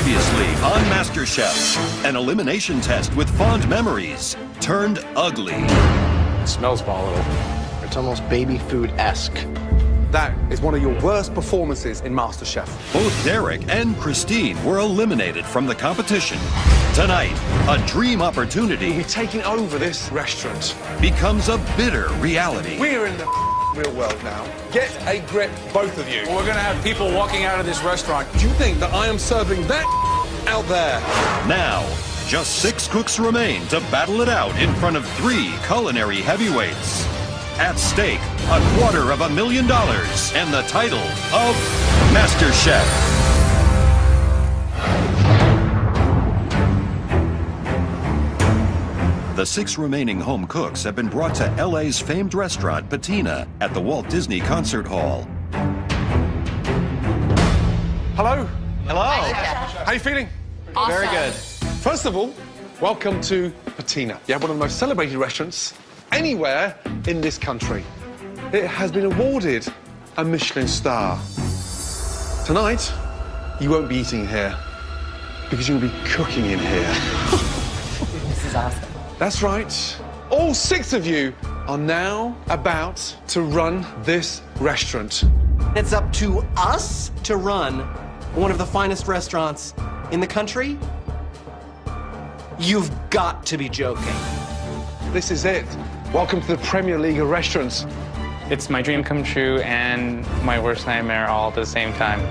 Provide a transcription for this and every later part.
Previously on Masterchef, an elimination test with fond memories turned ugly. It smells volatile. It's almost baby food-esque. That is one of your worst performances in Masterchef. Both Derek and Christine were eliminated from the competition. Tonight, a dream opportunity We're taking over this restaurant. becomes a bitter reality. We're in the real world now. Get a grip, both of you. We're gonna have people walking out of this restaurant. Do you think that I am serving that out there? Now, just 6 cooks remain to battle it out in front of 3 culinary heavyweights. At stake, $250,000 and the title of Masterchef. The 6 remaining home cooks have been brought to LA's famed restaurant, Patina, at the Walt Disney Concert Hall. Hello? Hello. How you feeling? Awesome. Very good. First of all, welcome to Patina. You have one of the most celebrated restaurants anywhere in this country. It has been awarded a Michelin star. Tonight, you won't be eating here because you'll be cooking in here. This is awesome. That's right. All 6 of you are now about to run this restaurant. It's up to us to run one of the finest restaurants in the country? You've got to be joking. This is it. Welcome to the Premier League of restaurants. It's my dream come true and my worst nightmare all at the same time.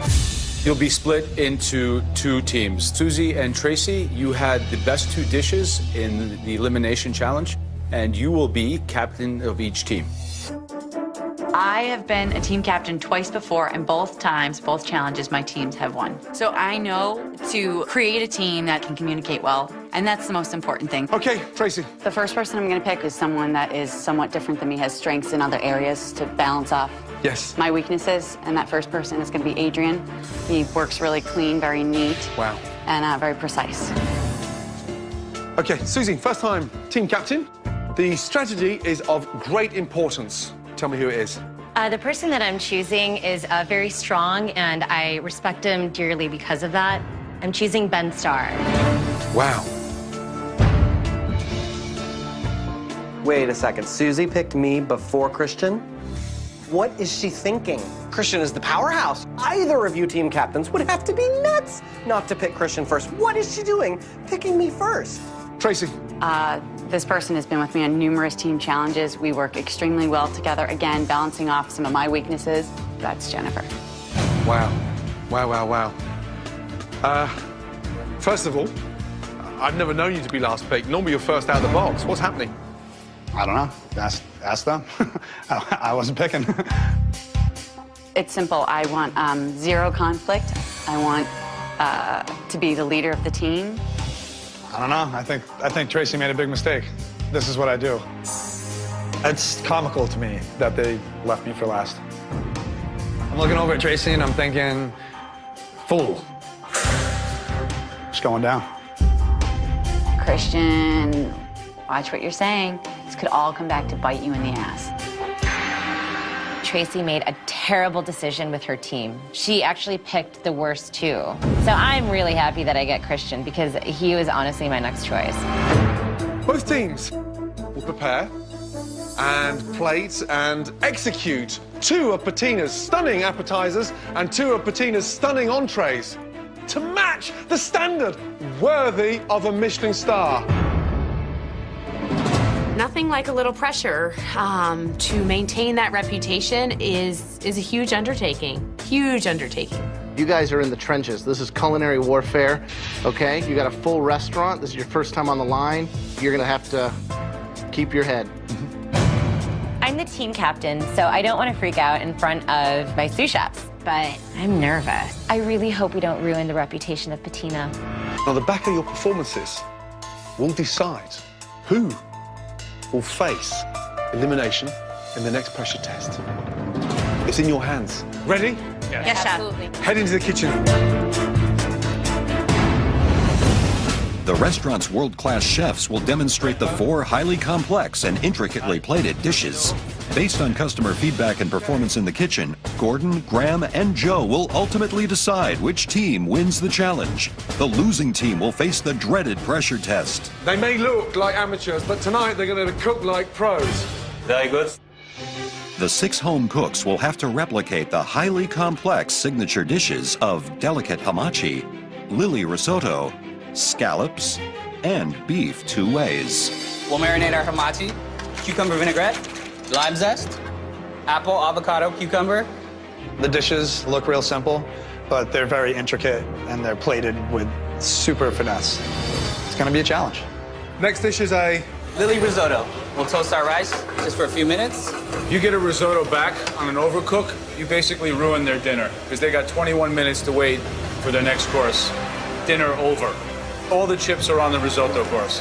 You'll be split into 2 teams. Susie and Tracy, you had the best 2 dishes in the elimination challenge, and you will be captain of each team. I have been a team captain twice before, and both times, both challenges, my teams have won. So I know to create a team that can communicate well, and that's the most important thing. Okay, Tracy. The first person I'm going to pick is someone that is somewhat different than me, has strengths in other areas to balance off Yes. my weaknesses, and that first person is going to be Adrian. He works really clean, very neat, Wow. and very precise. Okay, Susie, first time team captain. The strategy is of great importance. Tell me who it is. The person that I'm choosing is very strong, and I respect him dearly because of that. I'm choosing Ben Starr. Wow. Wait a second. Susie picked me before Christian? What is she thinking? Christian is the powerhouse. Either of you team captains would have to be nuts not to pick Christian first. What is she doing picking me first? Tracy. This person has been with me on numerous team challenges. We work extremely well together, again, balancing off some of my weaknesses. That's Jennifer. Wow. Wow, wow, wow. First of all, I've never known you to be last picked. Normally you're first out of the box. What's happening? I don't know. Ask them. I wasn't picking. It's simple. I want 0 conflict. I want to be the leader of the team. I don't know. I think Tracy made a big mistake. This is what I do. It's comical to me that they left me for last. I'm looking over at Tracy and I'm thinking, fool. Just going down. Christian, watch what you're saying. This could all come back to bite you in the ass. Tracy made a terrible decision with her team. She actually picked the worst 2. So I'm really happy that I get Christian because he was honestly my next choice. Both teams will prepare and plate and execute 2 of Patina's stunning appetizers and 2 of Patina's stunning entrees to match the standard worthy of a Michelin star. Nothing like a little pressure. To maintain that reputation is a huge undertaking. Huge undertaking. You guys are in the trenches. This is culinary warfare, okay? You got a full restaurant. This is your first time on the line. You're gonna have to keep your head. I'm the team captain, so I don't want to freak out in front of my sous chefs, but I'm nervous. I really hope we don't ruin the reputation of Patina. Now, the back of your performances will decide who will face elimination in the next pressure test. It's in your hands. Ready? Yes, chef. Head into the kitchen. The restaurant's world-class chefs will demonstrate the 4 highly complex and intricately plated dishes. Based on customer feedback and performance in the kitchen, Gordon, Graham, and Joe will ultimately decide which team wins the challenge. The losing team will face the dreaded pressure test. They may look like amateurs, but tonight they're going to cook like pros. Very good. The 6 home cooks will have to replicate the highly complex signature dishes of delicate hamachi, lily risotto, scallops, and beef 2 ways. We'll marinate our hamachi, cucumber vinaigrette, lime zest, apple, avocado, cucumber. The dishes look real simple, but they're very intricate and they're plated with super finesse. It's gonna be a challenge. Next dish is a Lily risotto. We'll toast our rice just for a few minutes. You get a risotto back on an overcook, you basically ruin their dinner because they got 21 minutes to wait for their next course. Dinner over. All the chips are on the risotto course.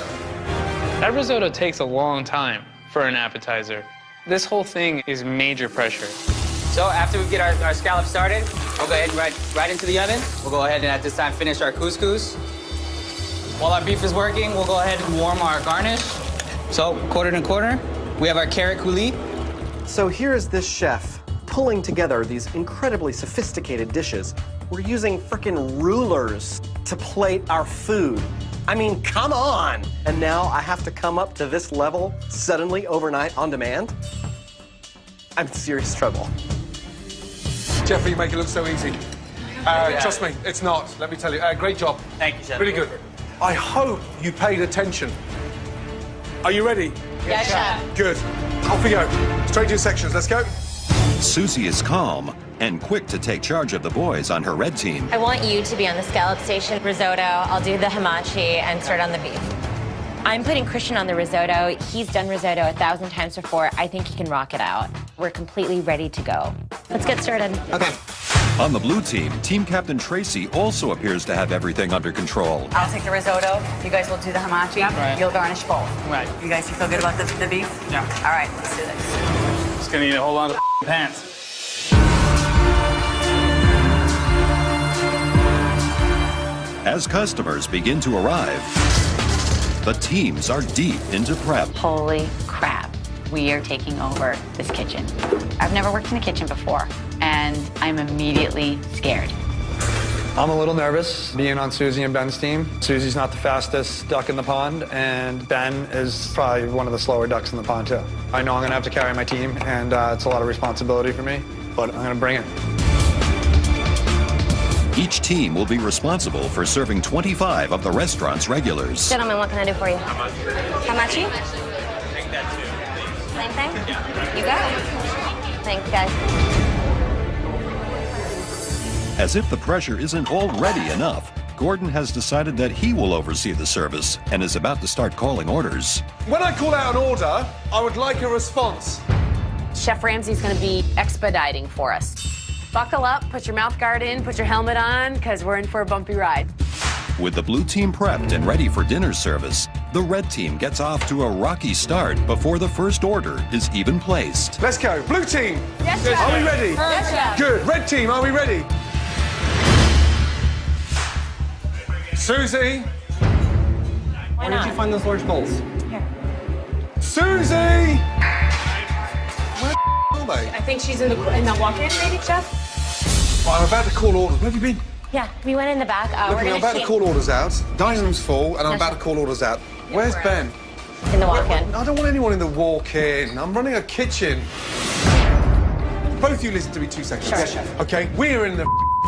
That risotto takes a long time for an appetizer. This whole thing is major pressure. So after we get our scallops started, we'll go ahead and right into the oven. We'll go ahead and at this time finish our couscous. While our beef is working, we'll go ahead and warm our garnish. So quarter and quarter, we have our carrot coulis. So here is this chef pulling together these incredibly sophisticated dishes. We're using frickin' rulers to plate our food. I mean, come on! And now I have to come up to this level suddenly overnight on demand? I'm in serious trouble. Jeffrey, you make it look so easy. Trust me, it's not. Let me tell you. Great job. Thank you, Chef. Really good. I hope you paid attention. Are you ready? Yes, Chef. Good. Off we go. Straight to your sections. Let's go. Susie is calm and quick to take charge of the boys on her red team. I want you to be on the scallop station. Risotto, I'll do the hamachi and start on the beef. I'm putting Christian on the risotto. He's done risotto 1,000 times before. I think he can rock it out. We're completely ready to go. Let's get started. Okay. On the blue team, Team Captain Tracy also appears to have everything under control. I'll take the risotto. You guys will do the hamachi. Right. You'll garnish both. Right. You guys feel good about the beef? Yeah. All right, let's do this. Just gonna need a whole lot of pants. As customers begin to arrive, the teams are deep into prep. Holy crap. We are taking over this kitchen. I've never worked in a kitchen before, and I'm immediately scared. I'm a little nervous being on Susie and Ben's team. Susie's not the fastest duck in the pond, and Ben is probably one of the slower ducks in the pond, too. I know I'm gonna have to carry my team, and it's a lot of responsibility for me, but I'm gonna bring it. Each team will be responsible for serving 25 of the restaurant's regulars. Gentlemen, what can I do for you? Hamachi? Same thing? You got it. Thanks, guys. As if the pressure isn't already enough, Gordon has decided that he will oversee the service and is about to start calling orders. When I call out an order, I would like a response. Chef Ramsay's going to be expediting for us. Buckle up, put your mouth guard in, put your helmet on, because we're in for a bumpy ride. With the blue team prepped and ready for dinner service, the red team gets off to a rocky start before the first order is even placed. Let's go. Blue team. Yes, Chef. Are we ready? Yes, Chef. Good. Red team, are we ready? Susie. Where did you find those large bowls? Here. Susie! Where are they? I think she's in the walk-in, maybe, Chef? Well, I'm about to call orders. Where have you been? Yeah, we went in the back. Look, I'm about to call orders out. Dining room's full, and I'm about to call orders out. Where's Ben? in the walk-in. I don't want anyone in the walk-in. I'm running a kitchen. Both of you listen to me 2 seconds. Sure, Chef. Okay, we're in the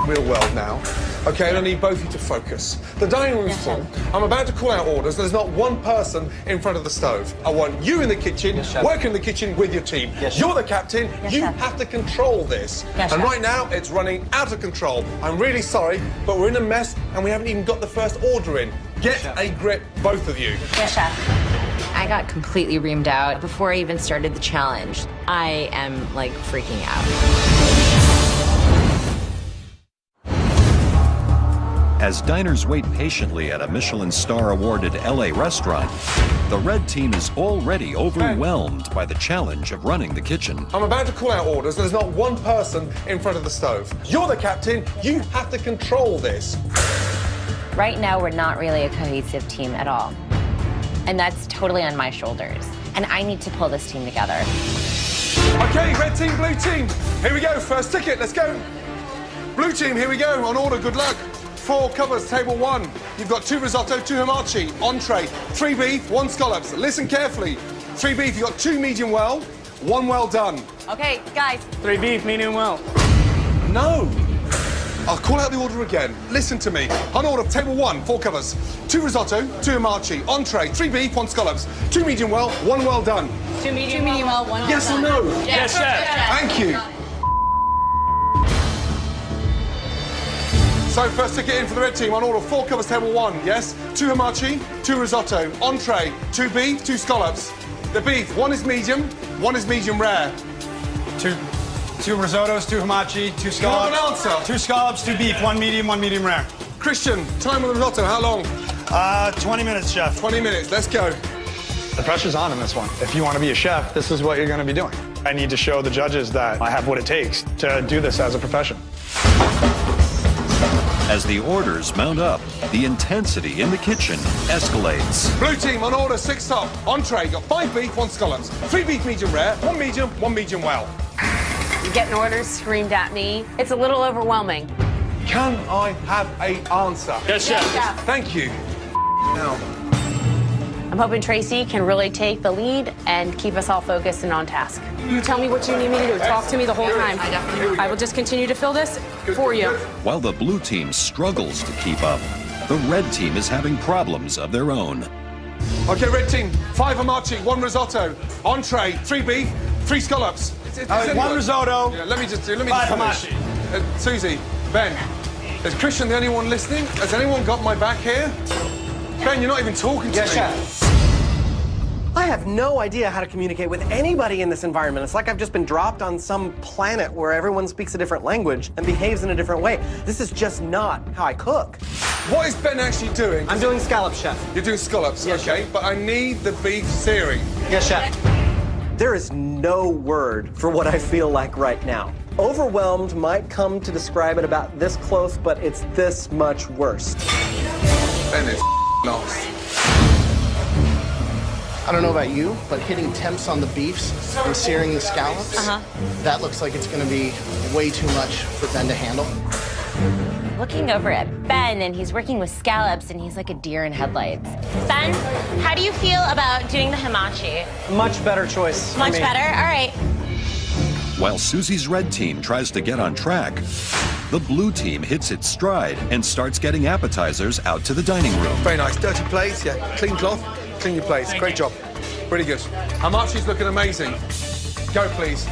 real world now. Okay, and I need both of you to focus. The dining room's full. I'm about to call out orders. There's not one person in front of the stove. I want you in the kitchen, working in the kitchen with your team. You're the captain. You have to control this. And right now, it's running out of control. I'm really sorry, but we're in a mess, and we haven't even got the first order in. Get a grip, both of you. Yes, Chef. I got completely reamed out before I even started the challenge. I am, like, freaking out. As diners wait patiently at a Michelin star-awarded LA restaurant, the red team is already overwhelmed by the challenge of running the kitchen. I'm about to call out orders. There's not one person in front of the stove. You're the captain. You have to control this. Right now, we're not really a cohesive team at all. And that's totally on my shoulders. And I need to pull this team together. Okay, red team, blue team. Here we go, first ticket, let's go. Blue team, here we go, on order, good luck. 4 covers, table 1. You've got 2 risotto, 2 hamachi, entree, 3 beef, 1 scallops. Listen carefully. 3 beef, you've got 2 medium well, 1 well done. Okay, guys. 3 beef, medium well. No. I'll call out the order again. Listen to me. On order, table 1, 4 covers. 2 risotto, 2 hamachi, entree, 3 beef, 1 scallops, 2 medium well, 1 well done. 2 medium well, 1 well Yes done. or no? Yes, chef. Thank you. So, first ticket in for the red team. On order, 4 covers, table 1, yes? 2 hamachi, 2 risotto, entree, 2 beef, 2 scallops. The beef, 1 is medium, 1 is medium rare. 2 risottos, 2 hamachi, 2 scallops. Can I have an answer? 2 scallops, 2 beef, 1 medium rare. Christian, time on the risotto, how long? 20 minutes, chef. 20 minutes, let's go. The pressure's on in this one. If you want to be a chef, this is what you're going to be doing. I need to show the judges that I have what it takes to do this as a profession. As the orders mount up, the intensity in the kitchen escalates. Blue team on order, 6 top. Entree, got 5 beef, 1 scallops. 3 beef medium rare, 1 medium well. You're getting orders screamed at me. It's a little overwhelming. Can I have an answer? Yes, chef. Thank you. Now, I'm hoping Tracy can really take the lead and keep us all focused and on task. You tell me what you need me to do. Talk to me the whole time. I will just continue to fill this for you. While the blue team struggles to keep up, the red team is having problems of their own. okay, red team, 5 hamachi, 1 risotto, entree, 3 beef, 3 scallops. 1 risotto. Yeah, let me just 5 finish. hamachi. Susie, Ben, is Christian the only one listening? Has anyone got my back here? Ben, you're not even talking to Yes, me. chef. I have no idea how to communicate with anybody in this environment. It's like I've just been dropped on some planet where everyone speaks a different language and behaves in a different way. This is just not how I cook. What is Ben actually doing? I'm doing scallop, chef. You're doing scallops, Yes, okay, chef. but I need the beef searing. Yes, chef. There is no word for what I feel like right now. Overwhelmed might come to describe it about this close, but it's this much worse. Ben is lost. I don't know about you, but hitting temps on the beefs and searing the scallops, that looks like it's going to be way too much for Ben to handle. Looking over at Ben, and he's working with scallops, and he's like a deer in headlights. Ben, how do you feel about doing the hamachi? Much better choice. for Much me. better? All right. While Susie's red team tries to get on track, the blue team hits its stride and starts getting appetizers out to the dining room. Very nice. Dirty plates, yeah. Clean cloth, clean your plates. Great job. Really good. Hamachi's looking amazing. Go, please.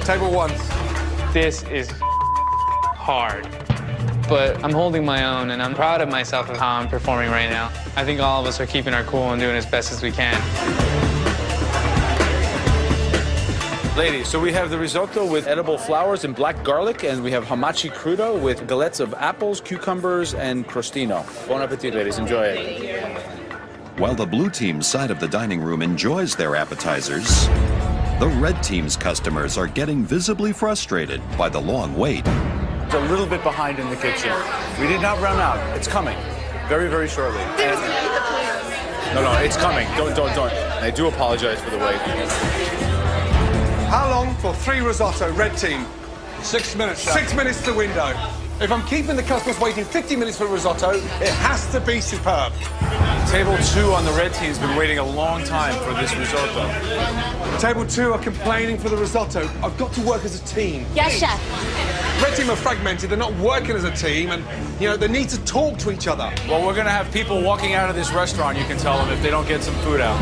Table 1. This is hard. But I'm holding my own, and I'm proud of myself of how I'm performing right now. I think all of us are keeping our cool and doing as best as we can. Ladies, so we have the risotto with edible flowers and black garlic, and we have hamachi crudo with galettes of apples, cucumbers, and crostino. Bon appetit, ladies. Enjoy it. While the blue team's side of the dining room enjoys their appetizers, the red team's customers are getting visibly frustrated by the long wait. It's a little bit behind in the kitchen. We did not run out. It's coming very, very shortly. No, it's coming. Don't. I do apologize for the wait. How long for 3 risotto, red team? 6 minutes, chef. 6 minutes to the window. If I'm keeping the customers waiting 50 minutes for risotto, it has to be superb. Table 2 on the red team has been waiting a long time for this risotto. Table 2 are complaining for the risotto. I've got to work as a team. Yes, chef. Red team are fragmented. They're not working as a team, and they need to talk to each other. Well, we're going to have people walking out of this restaurant, you can tell them, if they don't get some food out.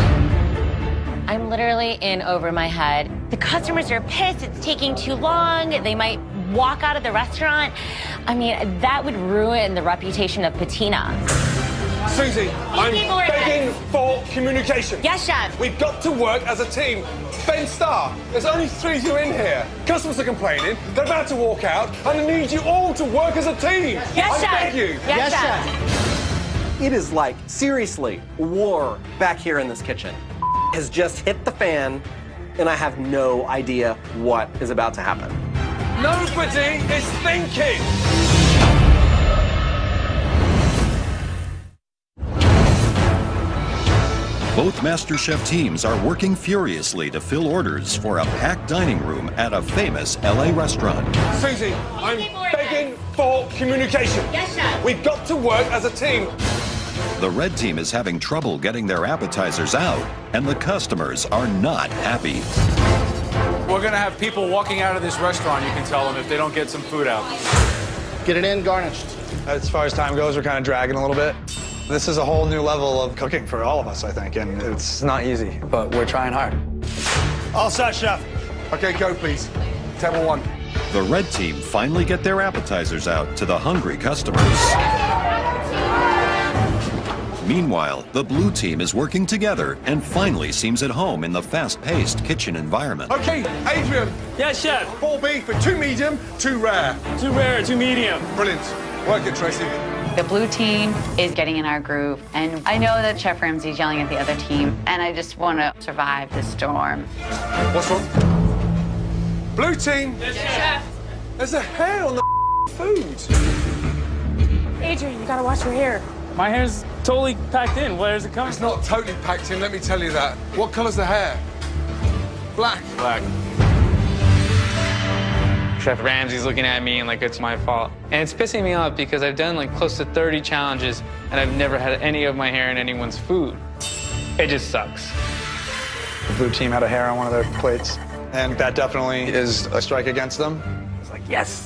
I'm literally in over my head. The customers are pissed. It's taking too long. They might walk out of the restaurant. I mean, that would ruin the reputation of Patina. Susie, I'm begging for communication. Yes, chef. We've got to work as a team. Ben Starr, there's only 3 of you in here. Customers are complaining. They're about to walk out, and I need you all to work as a team. Yes, chef. I beg you. Yes, chef. It is like, seriously, war back here in this kitchen. Has just hit the fan, and I have no idea what is about to happen. Nobody is thinking. Both MasterChef teams are working furiously to fill orders for a packed dining room at a famous LA restaurant. Susie, I'm begging for communication. Yes, chef. We've got to work as a team. The red team is having trouble getting their appetizers out, and the customers are not happy. We're going to have people walking out of this restaurant, you can tell them, if they don't get some food out. Get it in, garnished. As far as time goes, we're kind of dragging a little bit. This is a whole new level of cooking for all of us, I think, and it's not easy, but we're trying hard. All set, chef. Okay, go, please. Table 1. The red team finally get their appetizers out to the hungry customers. Meanwhile, the blue team is working together and finally seems at home in the fast-paced kitchen environment. Okay, Adrian. Yes, chef. 4 beef with 2 medium, 2 rare. 2 rare, 2 medium. Brilliant. Work it, Tracy. The blue team is getting in our groove, and I know that Chef Ramsay's yelling at the other team, and I just want to survive the storm. What's wrong? Blue team. Yes, chef. There's a hair on the food. Adrian, you gotta wash your hair. My hair's totally packed in. Where's it coming It's from? not totally packed in, let me tell you that. What colour's the hair? Black. Black. Chef Ramsay's looking at me and like it's my fault. And it's pissing me off because I've done like close to 30 challenges and I've never had any of my hair in anyone's food. It just sucks. The blue team had a hair on one of their plates, and that definitely is a strike against them. It's like, yes.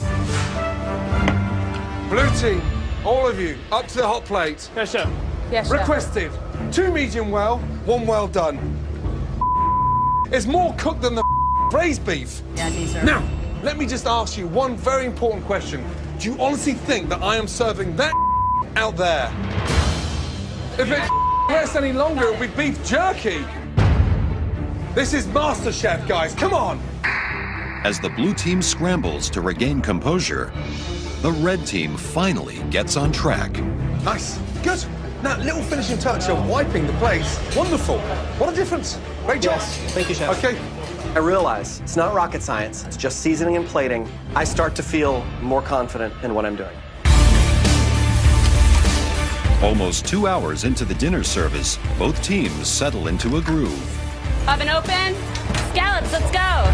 Blue team, all of you, up to the hot plate. Yes, chef. Yes, chef. Requested. 2 medium well, 1 well done. It's more cooked than the braised beef. Yeah, these are... Now, let me just ask you one very important question. Do you honestly think that I am serving that out there? If it rests any longer, it'll be beef jerky. This is Masterchef, guys. Come on. As the blue team scrambles to regain composure, the red team finally gets on track. Nice. Good. Now, little finishing touch of wiping the place. Wonderful. What a difference. Great job. Yes. Thank you, chef. Okay. I realize it's not rocket science. It's just seasoning and plating. I start to feel more confident in what I'm doing. Almost 2 hours into the dinner service, both teams settle into a groove. Oven open. Scallops, let's go.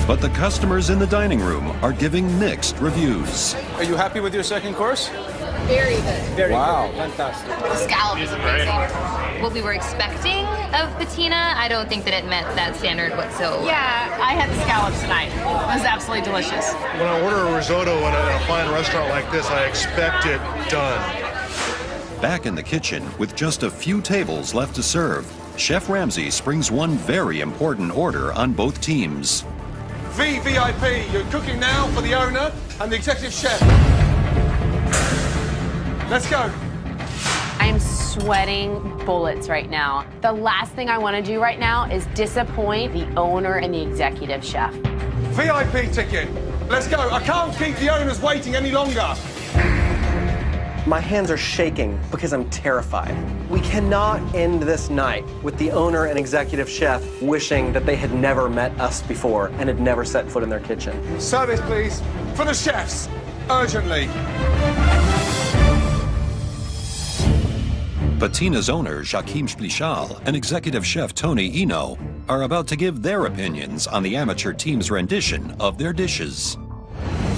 But the customers in the dining room are giving mixed reviews. Are you happy with your second course? Very good. Very wow. good. Fantastic. The scallop is amazing. What we were expecting of patina, I don't think that it met that standard whatsoever. Yeah, I had the scallops tonight. It was absolutely delicious. When I order a risotto in a fine restaurant like this, I expect it done. Back in the kitchen, with just a few tables left to serve, Chef Ramsay springs one very important order on both teams. VVIP, you're cooking now for the owner and the executive chef. Let's go. I'm sweating bullets right now. The last thing I want to do right now is disappoint the owner and the executive chef. VIP ticket. Let's go. I can't keep the owners waiting any longer. My hands are shaking because I'm terrified. We cannot end this night with the owner and executive chef wishing that they had never met us before and had never set foot in their kitchen. Service, please, for the chefs, urgently. Patina's owner, Joachim Splichal, and executive chef Tony Eno are about to give their opinions on the amateur team's rendition of their dishes.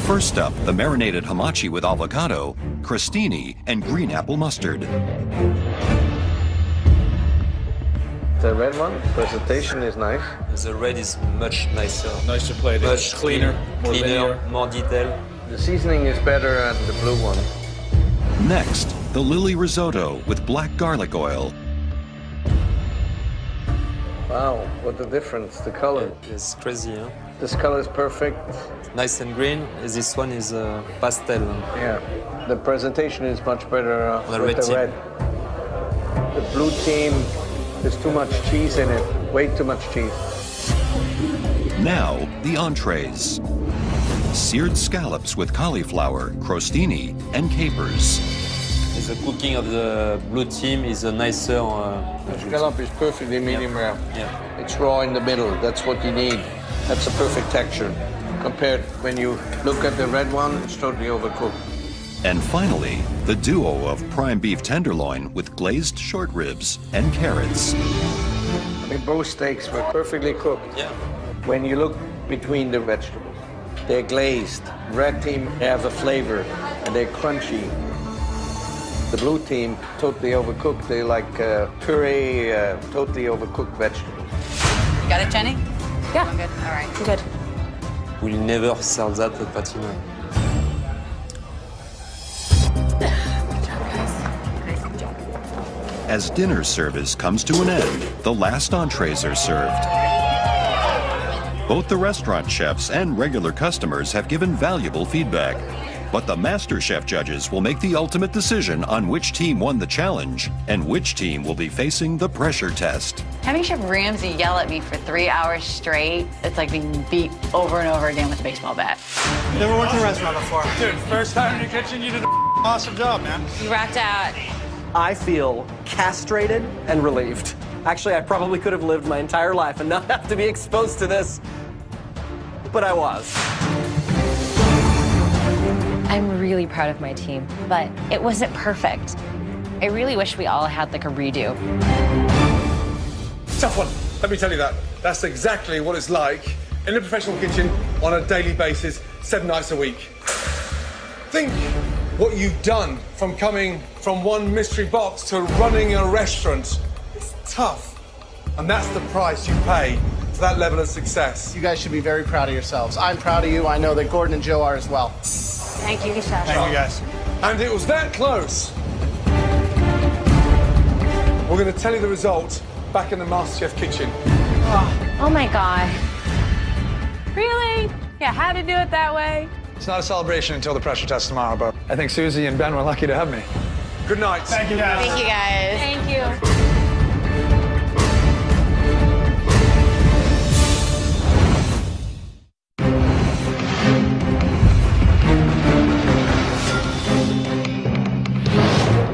First up, the marinated hamachi with avocado, crostini, and green apple mustard. The red one, presentation is nice. The red is much nicer. Nicer plated. Much cleaner, more linear. more detail. The seasoning is better than the blue one. Next, the lily risotto with black garlic oil. Wow, what a difference, the color. It's crazy, huh? This color is perfect. Nice and green. This one is pastel. Yeah, the presentation is much better with the red. The blue team, there's too much cheese in it, way too much cheese. Now, the entrees. Seared scallops with cauliflower, crostini, and capers. The cooking of the blue team is a nicer. The scallop is perfectly medium rare. Yeah. It's raw in the middle. That's what you need. That's a perfect texture. Compared when you look at the red one, it's totally overcooked. And finally, the duo of prime beef tenderloin with glazed short ribs and carrots. I mean, both steaks were perfectly cooked. Yeah. When you look between the vegetables, they're glazed. Red team has a flavor, and they're crunchy. The blue team, totally overcooked. They like puree, totally overcooked vegetables. You got it, Jenny? Yeah. I'm good. All right. I'm good. We'll never sell that at Patina. As dinner service comes to an end, the last entrees are served. Both the restaurant chefs and regular customers have given valuable feedback. But the Masterchef judges will make the ultimate decision on which team won the challenge and which team will be facing the pressure test. Having Chef Ramsay yell at me for 3 hours straight, it's like being beat over and over again with a baseball bat. Never worked in a restaurant before. Dude, first time in your kitchen, you did an awesome job, man. You rocked out. I feel castrated and relieved. Actually, I probably could have lived my entire life and not have to be exposed to this, but I was. I'm really proud of my team, but it wasn't perfect. I really wish we all had like a redo. Tough one, let me tell you that. That's exactly what it's like in a professional kitchen on a daily basis, 7 nights a week. Think what you've done from coming from one mystery box to running a restaurant. It's tough, and that's the price you pay for that level of success. You guys should be very proud of yourselves. I'm proud of you. I know that Gordon and Joe are as well. Thank you, Chef. Thank you, guys. And it was that close. We're going to tell you the result back in the Masterchef kitchen. Oh my God. Really? You had to do it that way? It's not a celebration until the pressure test tomorrow, but I think Susie and Ben were lucky to have me. Good night. Thank you, guys. Thank you guys. Thank you.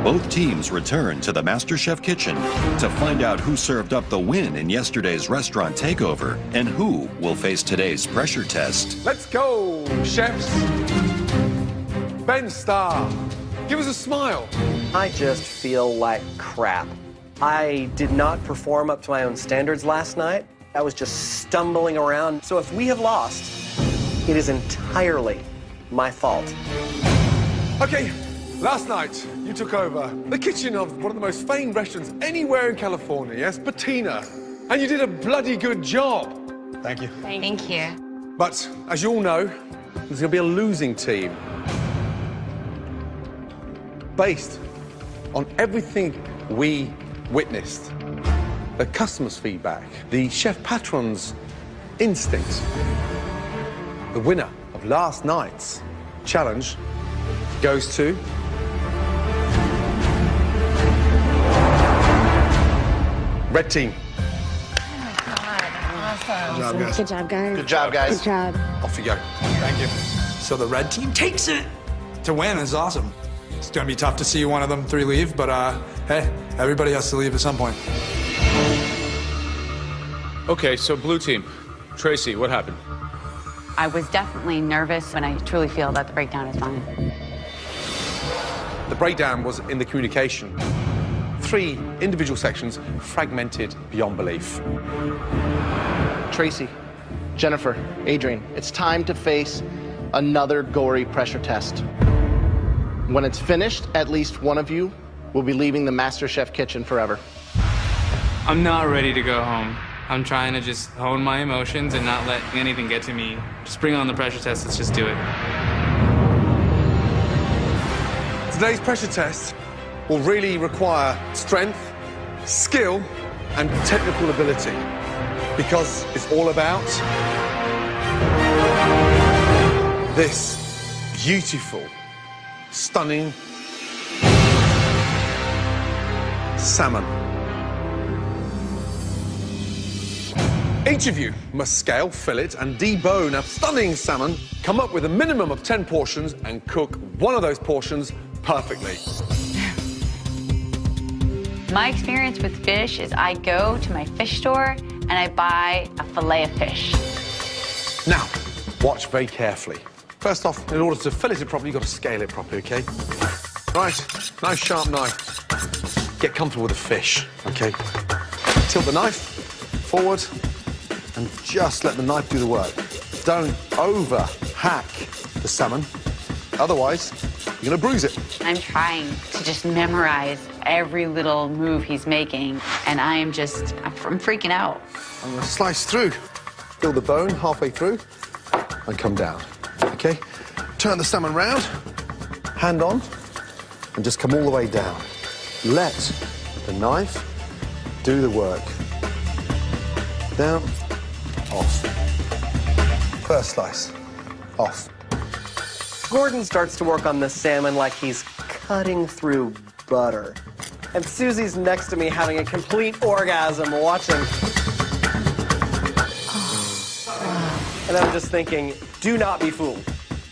Both teams return to the Masterchef kitchen to find out who served up the win in yesterday's restaurant takeover and who will face today's pressure test. Let's go, chefs. Ben Starr, give us a smile. I just feel like crap. I did not perform up to my own standards last night. I was just stumbling around. So if we have lost, it is entirely my fault. Okay, last night you took over the kitchen of one of the most famed restaurants anywhere in California, yes, Patina. And you did a bloody good job. Thank you. Thank you. But as you all know, there's going to be a losing team. Based on everything we witnessed, the customers' feedback, the chef patron's instinct, the winner of last night's challenge goes to Red team. Awesome. Good job, guys. Good job, guys. Good job. Off you go. Thank you. So the red team takes it. To win is awesome. It's going to be tough to see one of them three leave, but hey, everybody has to leave at some point. Okay, so blue team. Tracy, what happened? I was definitely nervous, and I truly feel that the breakdown is fine. The breakdown was in the communication. 3 individual sections fragmented beyond belief. Tracy, Jennifer, Adrian, it's time to face another gory pressure test. When it's finished, at least one of you will be leaving the Masterchef kitchen forever. I'm not ready to go home. I'm trying to just hone my emotions and not let anything get to me. Just bring on the pressure test, let's just do it. Today's pressure test will really require strength, skill, and technical ability, because it's all about this beautiful, stunning salmon. Each of you must scale, fillet, and debone a stunning salmon, come up with a minimum of 10 portions, and cook one of those portions perfectly. My experience with fish is I go to my fish store and I buy a fillet of fish. Now, watch very carefully. First off, in order to fillet it properly, you've got to scale it properly, okay? Right, nice sharp knife. Get comfortable with the fish, okay? Tilt the knife forward and just let the knife do the work. Don't over-hack the salmon, otherwise you're gonna bruise it. I'm trying to just memorize every little move he's making, and I'm freaking out. I'm gonna slice through, feel the bone halfway through, and come down, okay? Turn the salmon round, hand on, and just come all the way down. Let the knife do the work. Down, off. First slice, off. Gordon starts to work on the salmon like he's cutting through butter. And Susie's next to me having a complete orgasm watching. And I'm just thinking, do not be fooled.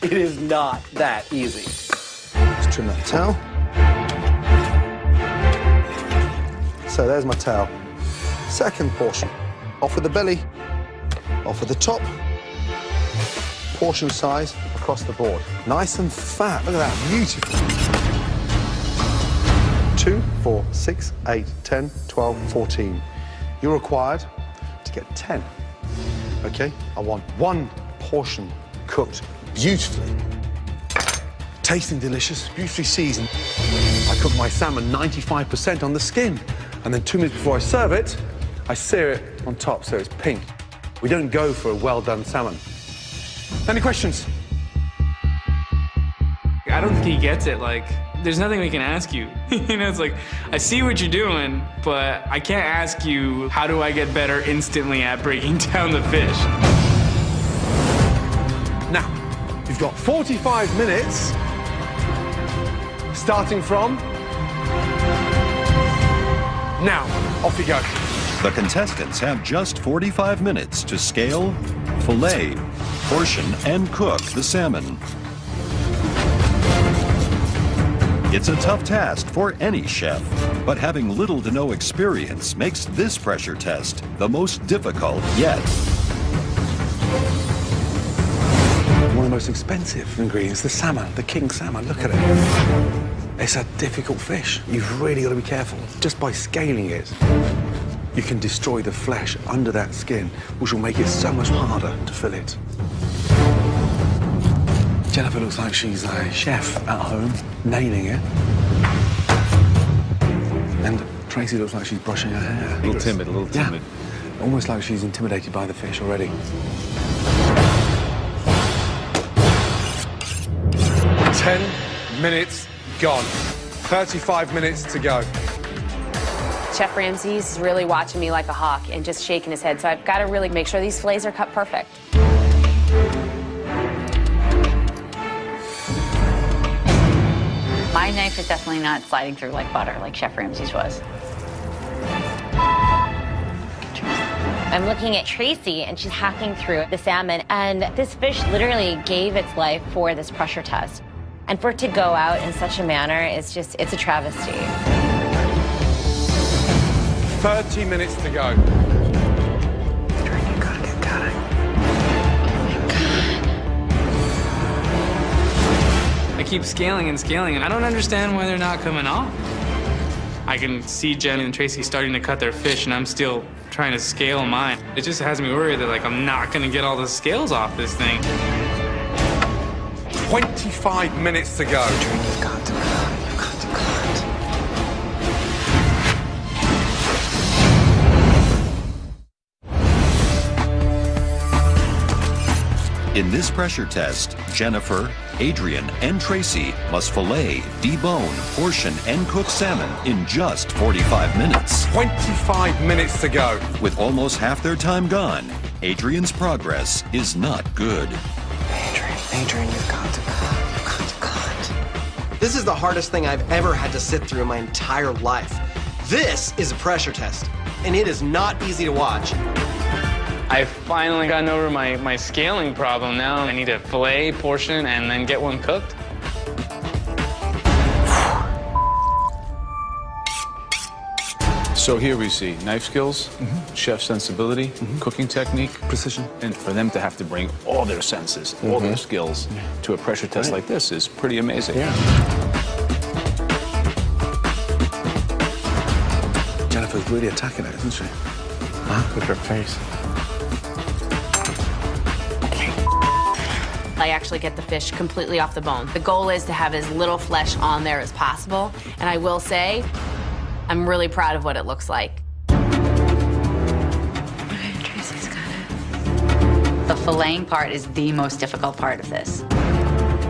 It is not that easy. Just trim that towel. So there's my towel. Second portion. Off with the belly, off with the top. Portion size across the board. Nice and fat. Look at that, beautiful. 2, 4, 6, 8, 10, 12, 14. You're required to get 10. Okay? I want 1 portion cooked beautifully. Tasting delicious, beautifully seasoned. I cook my salmon 95% on the skin. And then 2 minutes before I serve it, I sear it on top so it's pink. We don't go for a well-done salmon. Any questions? I don't think he gets it. Like, there's nothing we can ask you. You know, it's like, I see what you're doing, but I can't ask you, how do I get better instantly at breaking down the fish? Now, you've got 45 minutes, starting from now. Off you go. The contestants have just 45 minutes to scale, fillet, portion, and cook the salmon. It's a tough task for any chef, but having little to no experience makes this pressure test the most difficult yet. One of the most expensive ingredients, the salmon, the king salmon. Look at it. It's a difficult fish. You've really got to be careful. Just by scaling it, you can destroy the flesh under that skin, which will make it so much harder to fillet. Jennifer looks like she's a chef at home, nailing it. And Tracy looks like she's brushing her hair. A little timid, a little timid. Yeah. Almost like she's intimidated by the fish already. 10 minutes gone. 35 minutes to go. Chef Ramsay's really watching me like a hawk and just shaking his head, so I've got to really make sure these fillets are cut perfect. My knife is definitely not sliding through like butter, like Chef Ramsay's was. I'm looking at Tracy, and she's hacking through the salmon, and this fish literally gave its life for this pressure test. And for it to go out in such a manner, it's a travesty. 30 minutes to go. You gotta get going. Oh my God. I keep scaling and scaling, and I don't understand why they're not coming off. I can see Jen and Tracy starting to cut their fish, and I'm still trying to scale mine. It just has me worried that, like, I'm not gonna get all the scales off this thing. 25 minutes to go. You've got to cut. You've got to cut. In this pressure test, Jennifer, Adrian, and Tracy must fillet, debone, portion, and cook salmon in just 45 minutes. 25 minutes to go. With almost half their time gone, Adrian's progress is not good. Adrian, you've got to cut. You've got to cut. This is the hardest thing I've ever had to sit through in my entire life. This is a pressure test, and it is not easy to watch. I've finally gotten over my scaling problem. Now I need to fillet, portion, and then get one cooked. So here we see knife skills, chef sensibility, cooking technique, precision. And for them to have to bring all their senses, all their skills to a pressure test like this is pretty amazing. Jennifer's really attacking it, isn't she? With her face. I actually get the fish completely off the bone. The goal is to have as little flesh on there as possible. And I will say, I'm really proud of what it looks like. Tracy's got it. The filleting part is the most difficult part of this.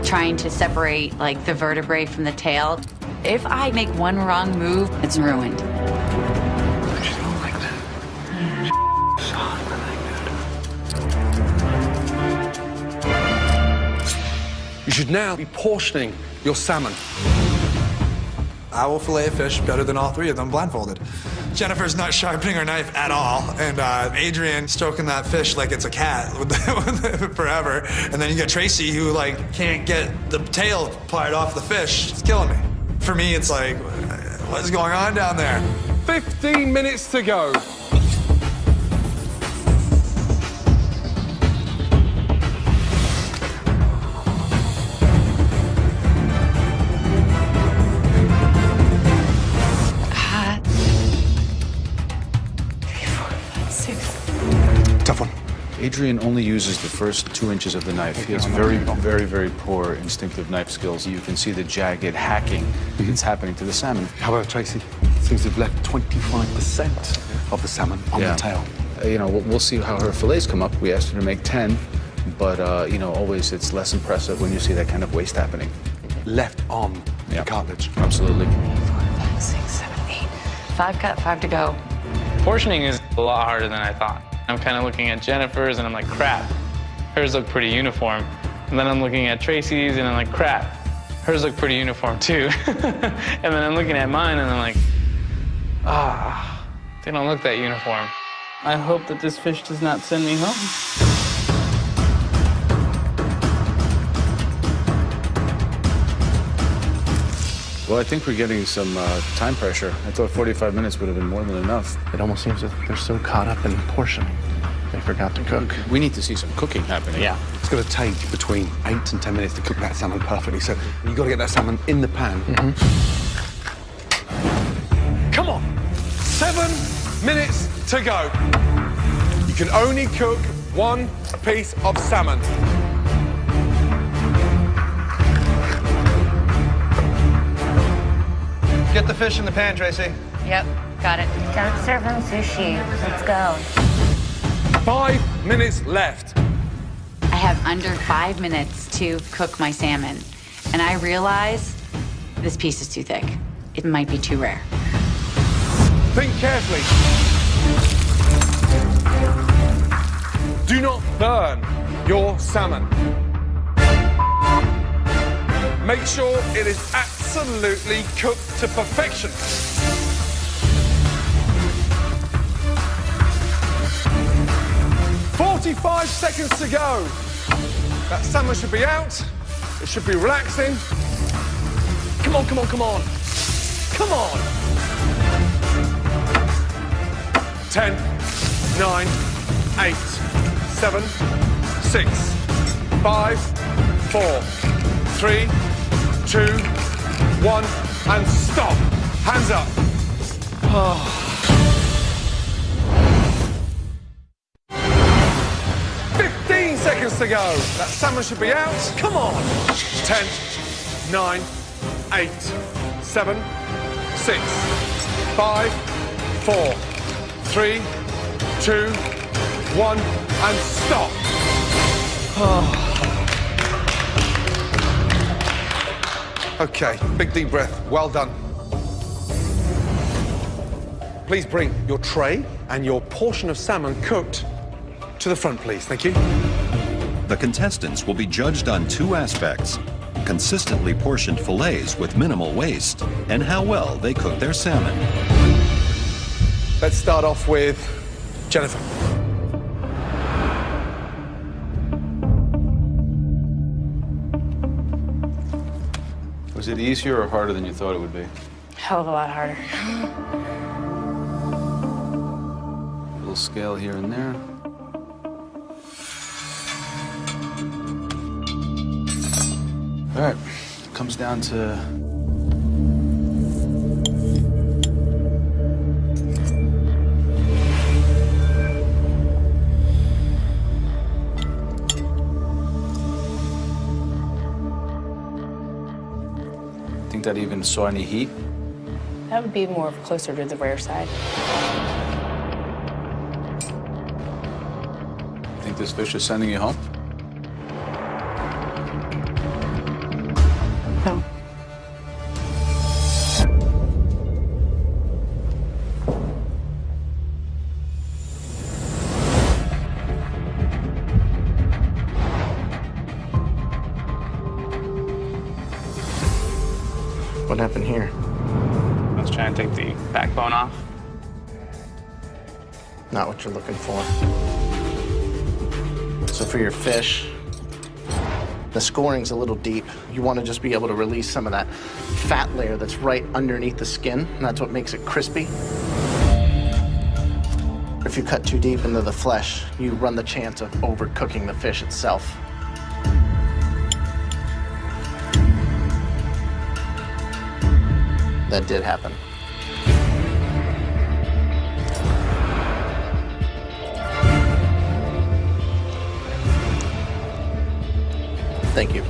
Trying to separate, like, the vertebrae from the tail. If I make one wrong move, it's ruined. You should now be portioning your salmon. I will fillet a fish better than all three of them blindfolded. Jennifer's not sharpening her knife at all, and Adrian stroking that fish like it's a cat forever. And then you get Tracy, who like can't get the tail part off the fish. It's killing me. For me, it's like, what is going on down there? 15 minutes to go. Tough one. Adrian only uses the first 2 inches of the knife. He has very, very, very poor instinctive knife skills. You can see the jagged hacking that's happening to the salmon. However, Tracy seems to have left 25% of the salmon on the tail. You know, we'll see how her fillets come up. We asked her to make 10, but, you know, always it's less impressive when you see that kind of waste happening. Left on the cartilage. Absolutely. 5, 6, 7, 8. 5 cut, 5 to go. Portioning is a lot harder than I thought. I'm kind of looking at Jennifer's and I'm like, crap, hers look pretty uniform. And then I'm looking at Tracy's and I'm like, crap, hers look pretty uniform too. And then I'm looking at mine and I'm like, they don't look that uniform. I hope that this fish does not send me home. Well, I think we're getting some time pressure. I thought 45 minutes would have been more than enough. It almost seems that they're so caught up in portioning, they forgot to cook. We need to see some cooking happening. Yeah. It's going to take between 8 and 10 minutes to cook that salmon perfectly. So you've got to get that salmon in the pan. Come on. 7 minutes to go. You can only cook one piece of salmon. Get the fish in the pan, Tracy. Yep, got it. Don't serve him sushi. Let's go. 5 minutes left. I have under 5 minutes to cook my salmon, and I realize this piece is too thick. It might be too rare. Think carefully. Do not burn your salmon. Make sure it is absolutely cooked to perfection. "45 seconds to go. That salmon should be out. It should be relaxing. Come on, come on, come on. Come on. 10, 9, 8, 7, 6, 5, 4, 3, 2, 1, and stop. Hands up. 15 seconds to go. That salmon should be out. Come on. 10, 9, 8, 7, 6, 5, 4, 3, 2, 1, and stop. Okay, big deep breath. Well done. Please bring your tray and your portion of salmon cooked to the front, please. Thank you. The contestants will be judged on 2 aspects: consistently portioned fillets with minimal waste, and how well they cook their salmon. Let's start off with Jennifer. Was it easier or harder than you thought it would be? Hell of a lot harder. little scale here and there. All right, comes down to think that even saw any heat. That would be more closer to the rare side. Think this fish is sending you home? No. What happened here? I was trying to take the backbone off. Not what you're looking for. So for your fish, the scoring's a little deep. You want to just be able to release some of that fat layer that's right underneath the skin, and that's what makes it crispy. If you cut too deep into the flesh, you run the chance of overcooking the fish itself. That did happen. Thank you.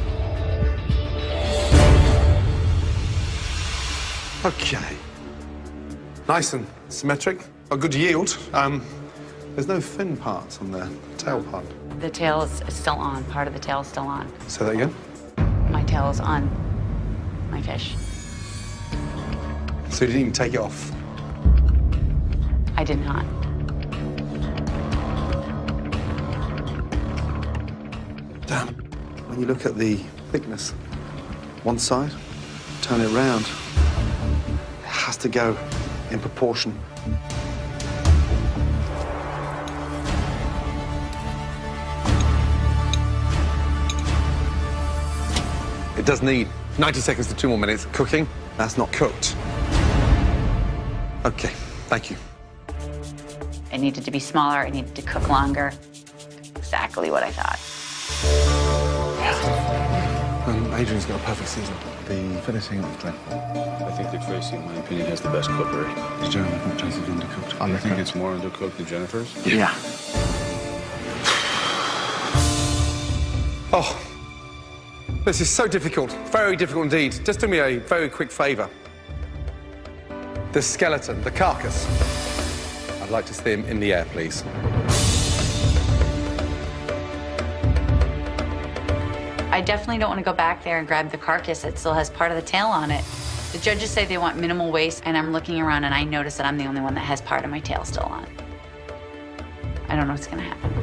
Okay. Nice and symmetric. A good yield. There's no fin parts on the tail part. The tail is still on. Part of the tail is still on. Say that again. My tail is on my fish. So you didn't even take it off? I did not. Damn. When you look at the thickness, one side, turn it round, it has to go in proportion. It does need 90 seconds to 2 more minutes cooking. That's not cooked. Okay, thank you. It needed to be smaller. It needed to cook longer. Exactly what I thought. Adrian's got a perfect season. The finishing of Glenn. I think that Tracy, in my opinion, has the best cookery. Is Jeremy think Tracy's undercooked? I think it's more undercooked than Jennifer's. Yeah. Oh, this is so difficult. Very difficult indeed. Just do me a very quick favor. The skeleton, the carcass. I'd like to see him in the air, please. I definitely don't want to go back there and grab the carcass that still has part of the tail on it. The judges say they want minimal waste, and I'm looking around and I notice that I'm the only one that has part of my tail still on. I don't know what's gonna happen.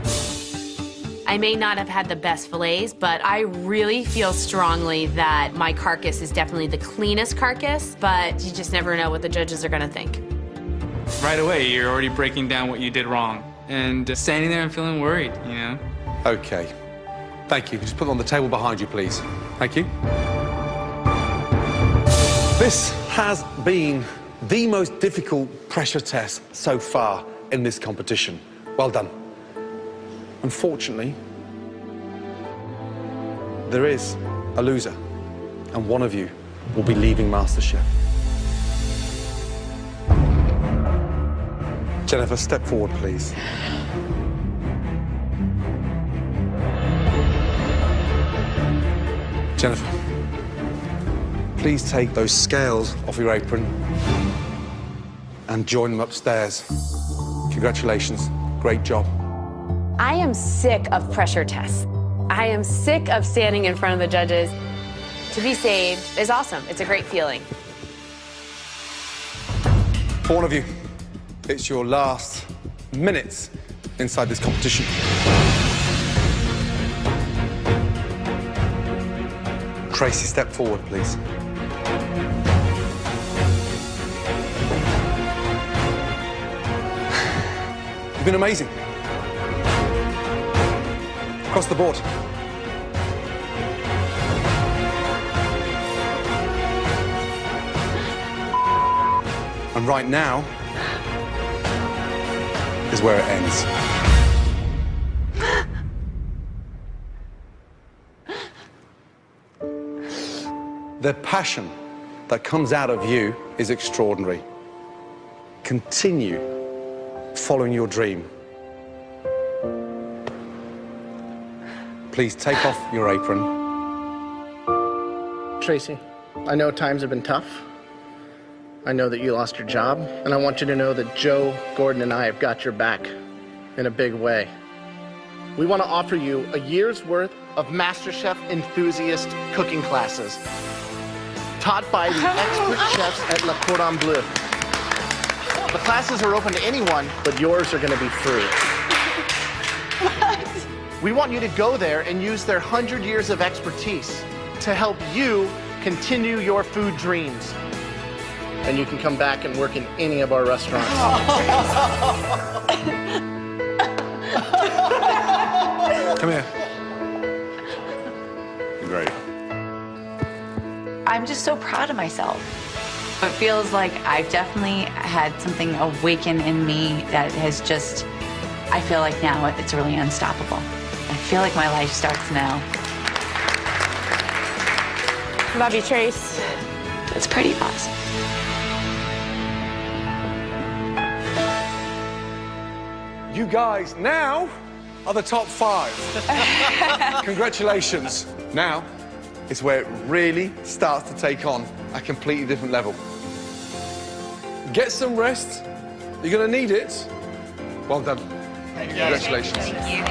I may not have had the best fillets, but I really feel strongly that my carcass is definitely the cleanest carcass, but you just never know what the judges are gonna think. Right away, you're already breaking down what you did wrong. And standing there and feeling worried, you know? Okay. Thank you. Just put it on the table behind you, please. Thank you. This has been the most difficult pressure test so far in this competition. Well done. Unfortunately, there is a loser, and one of you will be leaving MasterChef. Jennifer, step forward, please. Jennifer, please take those scales off your apron and join them upstairs. Congratulations, great job. I am sick of pressure tests. I am sick of standing in front of the judges. To be saved is awesome. It's a great feeling. For one of you, it's your last minutes inside this competition. Tracy, step forward, please. You've been amazing. Across the board. And right now, is where it ends. The passion that comes out of you is extraordinary. Continue following your dream. Please take off your apron. Tracy, I know times have been tough. I know that you lost your job, and I want you to know that Joe, Gordon, and I have got your back in a big way. We want to offer you a year's worth of MasterChef enthusiast cooking classes taught by the expert chefs at Le Cordon Bleu. The classes are open to anyone, but yours are going to be free. We want you to go there and use their 100 years of expertise to help you continue your food dreams. And you can come back and work in any of our restaurants. Come here. You're great. I'm just so proud of myself. It feels like I've definitely had something awaken in me that has just, I feel like now it's really unstoppable. I feel like my life starts now. Love you, Trace. It's pretty awesome. You guys now are the top 5. Congratulations. Now is where it really starts to take on a completely different level. Get some rest. You're going to need it. Well done. Congratulations. Thank you.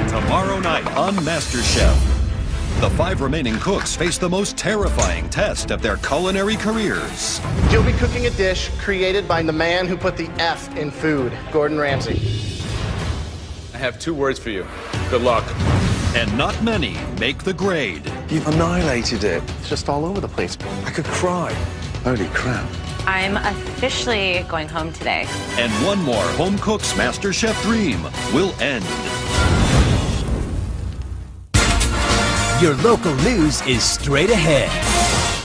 Tomorrow night on MasterChef, the 5 remaining cooks face the most terrifying test of their culinary careers. You'll be cooking a dish created by the man who put the F in food, Gordon Ramsay. I have 2 words for you. Good luck. And not many make the grade. You've annihilated it. It's just all over the place. I could cry. Holy crap. I'm officially going home today. And one more home cook's MasterChef dream will end. Your local news is straight ahead.